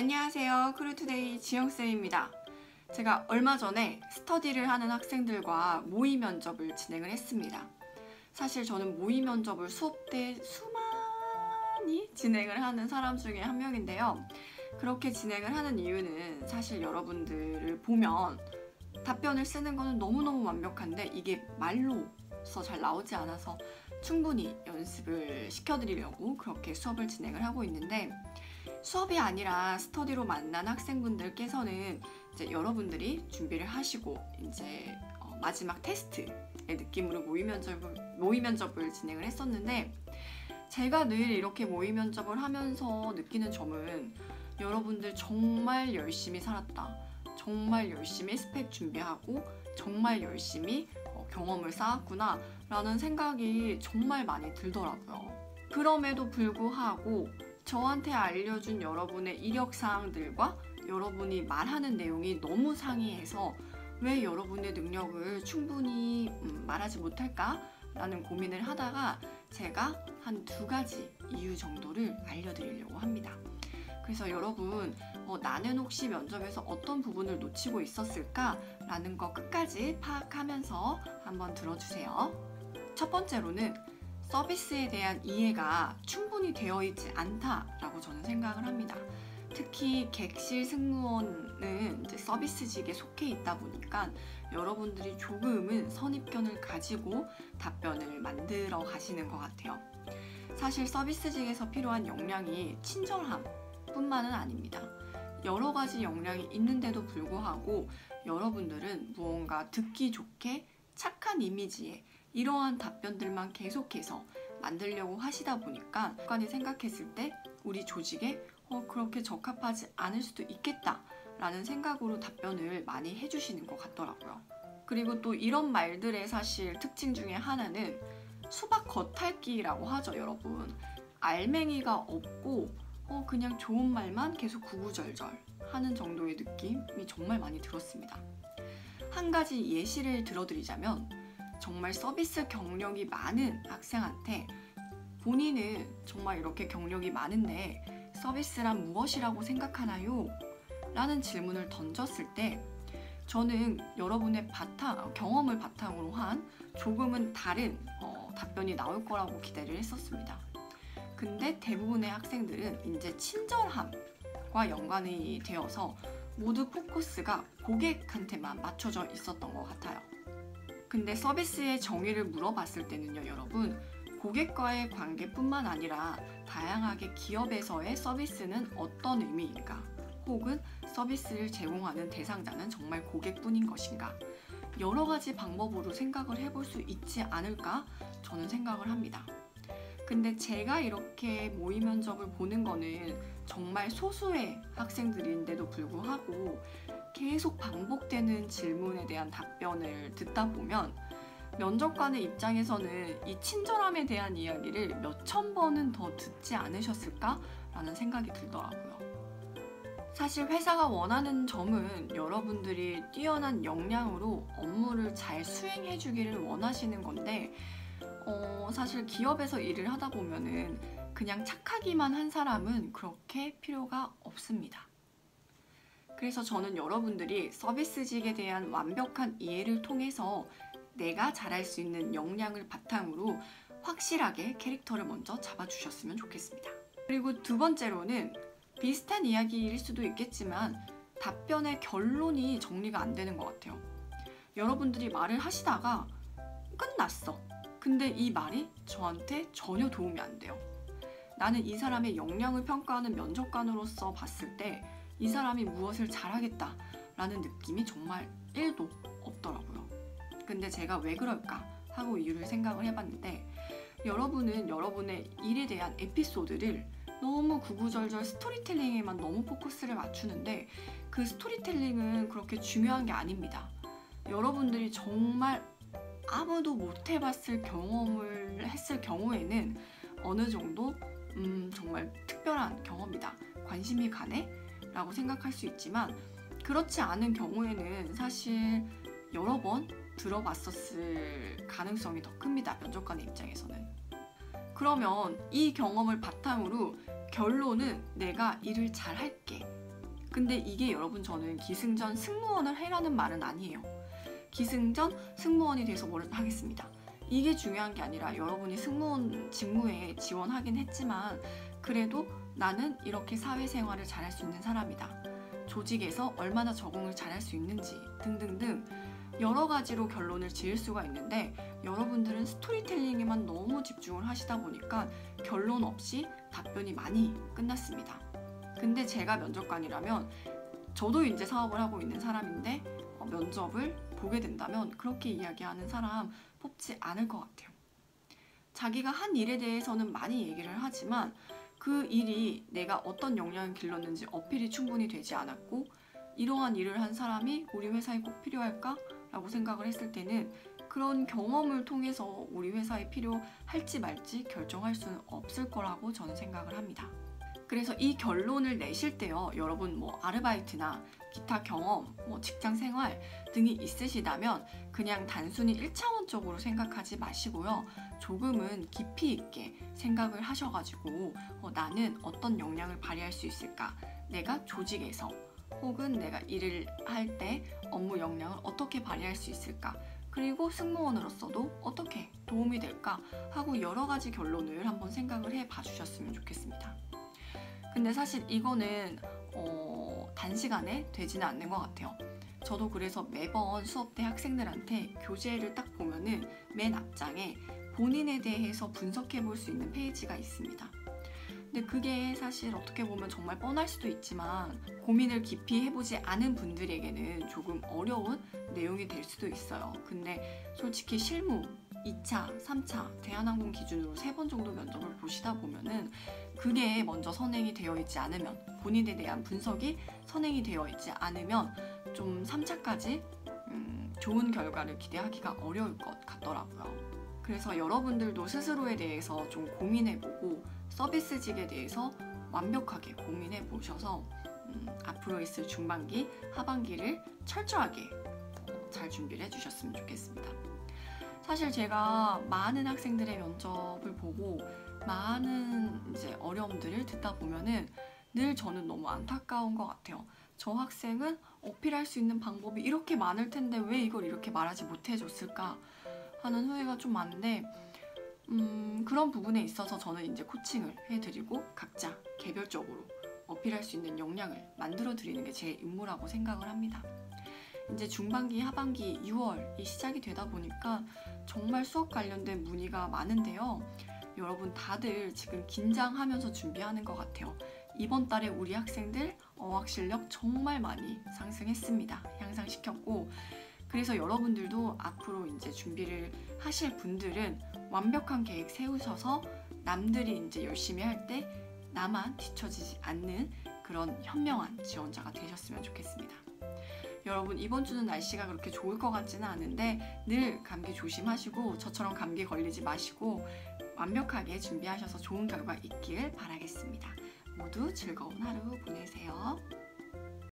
안녕하세요. 크루투데이 지영쌤입니다. 제가 얼마 전에 스터디를 하는 학생들과 모의 면접을 진행을 했습니다. 사실 저는 모의 면접을 수업 때 수많이 진행을 하는 사람 중에 한 명인데요. 그렇게 진행을 하는 이유는 사실 여러분들을 보면 답변을 쓰는 거는 너무너무 완벽한데 이게 말로서 잘 나오지 않아서 충분히 연습을 시켜드리려고 그렇게 수업을 진행을 하고 있는데, 수업이 아니라 스터디로 만난 학생분들께서는 이제 여러분들이 준비를 하시고 이제 마지막 테스트의 느낌으로 모의 면접을 진행을 했었는데, 제가 늘 이렇게 모의 면접을 하면서 느끼는 점은 여러분들 정말 열심히 살았다, 정말 열심히 스펙 준비하고 정말 열심히 경험을 쌓았구나 라는 생각이 정말 많이 들더라고요. 그럼에도 불구하고 저한테 알려준 여러분의 이력사항들과 여러분이 말하는 내용이 너무 상이해서 왜 여러분의 능력을 충분히 말하지 못할까? 라는 고민을 하다가 제가 한 2가지 이유 정도를 알려드리려고 합니다. 그래서 여러분, 나는 혹시 면접에서 어떤 부분을 놓치고 있었을까? 라는 거 끝까지 파악하면서 한번 들어주세요. 첫 번째로는 서비스에 대한 이해가 충분히 되어 있지 않다라고 저는 생각을 합니다. 특히 객실 승무원은 이제 서비스직에 속해 있다 보니까 여러분들이 조금은 선입견을 가지고 답변을 만들어 가시는 것 같아요. 사실 서비스직에서 필요한 역량이 친절함 뿐만은 아닙니다. 여러 가지 역량이 있는데도 불구하고 여러분들은 무언가 듣기 좋게 착한 이미지에 이러한 답변들만 계속해서 만들려고 하시다 보니까 객관이 생각했을 때 우리 조직에 그렇게 적합하지 않을 수도 있겠다 라는 생각으로 답변을 많이 해주시는 것 같더라고요. 그리고 또 이런 말들의 사실 특징 중에 하나는 수박 겉핥기라고 하죠, 여러분. 알맹이가 없고 그냥 좋은 말만 계속 구구절절 하는 정도의 느낌이 정말 많이 들었습니다. 한 가지 예시를 들어드리자면, 정말 서비스 경력이 많은 학생한테 본인은 정말 이렇게 경력이 많은데 서비스란 무엇이라고 생각하나요? 라는 질문을 던졌을 때 저는 여러분의 경험을 바탕으로 한 조금은 다른 답변이 나올 거라고 기대를 했었습니다. 근데 대부분의 학생들은 이제 친절함과 연관이 되어서 모두 포커스가 고객한테만 맞춰져 있었던 것 같아요. 근데 서비스의 정의를 물어봤을 때는요, 여러분, 고객과의 관계뿐만 아니라 다양하게 기업에서의 서비스는 어떤 의미인가, 혹은 서비스를 제공하는 대상자는 정말 고객뿐인 것인가, 여러 가지 방법으로 생각을 해볼 수 있지 않을까 저는 생각을 합니다. 근데 제가 이렇게 모의 면접을 보는 거는 정말 소수의 학생들인데도 불구하고 계속 반복되는 질문에 대한 답변을 듣다 보면 면접관의 입장에서는 이 친절함에 대한 이야기를 몇천 번은 더 듣지 않으셨을까? 라는 생각이 들더라고요. 사실 회사가 원하는 점은 여러분들이 뛰어난 역량으로 업무를 잘 수행해 주기를 원하시는 건데, 사실 기업에서 일을 하다 보면은 그냥 착하기만 한 사람은 그렇게 필요가 없습니다. 그래서 저는 여러분들이 서비스직에 대한 완벽한 이해를 통해서 내가 잘할 수 있는 역량을 바탕으로 확실하게 캐릭터를 먼저 잡아주셨으면 좋겠습니다. 그리고 2번째로는 비슷한 이야기일 수도 있겠지만 답변의 결론이 정리가 안 되는 것 같아요. 여러분들이 말을 하시다가 끝났어. 근데 이 말이 저한테 전혀 도움이 안 돼요. 나는 이 사람의 역량을 평가하는 면접관으로서 봤을 때 이 사람이 무엇을 잘하겠다 라는 느낌이 정말 1도 없더라고요. 근데 제가 왜 그럴까 하고 이유를 생각을 해봤는데, 여러분은 여러분의 일에 대한 에피소드를 너무 구구절절 스토리텔링에만 너무 포커스를 맞추는데 그 스토리텔링은 그렇게 중요한 게 아닙니다. 여러분들이 정말 아무도 못 해봤을 경험을 했을 경우에는 어느 정도 정말 특별한 경험이다, 관심이 가네? 라고 생각할 수 있지만, 그렇지 않은 경우에는 사실 여러 번 들어봤었을 가능성이 더 큽니다, 면접관의 입장에서는. 그러면 이 경험을 바탕으로 결론은 내가 일을 잘 할게 근데 이게 여러분, 저는 기승전 승무원을 해라는 말은 아니에요. 기승전 승무원이 돼서 뭘 하겠습니다. 이게 중요한 게 아니라 여러분이 승무원 직무에 지원하긴 했지만 그래도 나는 이렇게 사회생활을 잘할 수 있는 사람이다. 조직에서 얼마나 적응을 잘할 수 있는지 등등등 여러 가지로 결론을 지을 수가 있는데 여러분들은 스토리텔링에만 너무 집중을 하시다 보니까 결론 없이 답변이 많이 끝났습니다. 근데 제가 면접관이라면 저도 이제 사업을 하고 있는 사람인데 면접을 보게 된다면 그렇게 이야기하는 사람 뽑지 않을 것 같아요. 자기가 한 일에 대해서는 많이 얘기를 하지만 그 일이 내가 어떤 역량을 길렀는지 어필이 충분히 되지 않았고 이러한 일을 한 사람이 우리 회사에 꼭 필요할까? 라고 생각을 했을 때는 그런 경험을 통해서 우리 회사에 필요할지 말지 결정할 수는 없을 거라고 저는 생각을 합니다. 그래서 이 결론을 내실 때요, 여러분 아르바이트나 기타 경험, 직장 생활 등이 있으시다면 그냥 단순히 1차원적으로 생각하지 마시고요. 조금은 깊이 있게 생각을 하셔가지고 나는 어떤 역량을 발휘할 수 있을까? 내가 조직에서 혹은 내가 일을 할 때 업무 역량을 어떻게 발휘할 수 있을까? 그리고 승무원으로서도 어떻게 도움이 될까? 하고 여러 가지 결론을 한번 생각을 해봐 주셨으면 좋겠습니다. 근데 사실 이거는 단시간에 되지는 않는 것 같아요. 저도 그래서 매번 수업 때 학생들한테 교재를 딱 보면은 맨 앞장에 본인에 대해서 분석해 볼 수 있는 페이지가 있습니다. 근데 그게 사실 어떻게 보면 정말 뻔할 수도 있지만 고민을 깊이 해보지 않은 분들에게는 조금 어려운 내용이 될 수도 있어요. 근데 솔직히 실무 2차, 3차 대한항공 기준으로 3번 정도 면접을 보시다 보면은 그게 먼저 선행이 되어 있지 않으면, 본인에 대한 분석이 선행이 되어 있지 않으면 좀 3차까지 좋은 결과를 기대하기가 어려울 것 같더라고요. 그래서 여러분들도 스스로에 대해서 좀 고민해보고 서비스직에 대해서 완벽하게 고민해 보셔서 앞으로 있을 중반기, 하반기를 철저하게 잘 준비를 해주셨으면 좋겠습니다. 사실 제가 많은 학생들의 면접을 보고 많은 이제 어려움들을 듣다 보면은 늘 저는 너무 안타까운 것 같아요. 저 학생은 어필할 수 있는 방법이 이렇게 많을 텐데 왜 이걸 이렇게 말하지 못해줬을까 하는 후회가 좀 많은데 그런 부분에 있어서 저는 이제 코칭을 해드리고 각자 개별적으로 어필할 수 있는 역량을 만들어 드리는 게 제 임무라고 생각을 합니다. 이제 중반기, 하반기 6월이 시작이 되다 보니까 정말 수업 관련된 문의가 많은데요. 여러분 다들 지금 긴장하면서 준비하는 것 같아요. 이번 달에 우리 학생들 어학 실력 정말 많이 상승했습니다. 향상시켰고, 그래서 여러분들도 앞으로 이제 준비를 하실 분들은 완벽한 계획 세우셔서 남들이 이제 열심히 할 때 나만 뒤처지지 않는 그런 현명한 지원자가 되셨으면 좋겠습니다. 여러분 이번 주는 날씨가 그렇게 좋을 것 같지는 않은데 늘 감기 조심하시고 저처럼 감기 걸리지 마시고 완벽하게 준비하셔서 좋은 결과 있길 바라겠습니다. 모두 즐거운 하루 보내세요.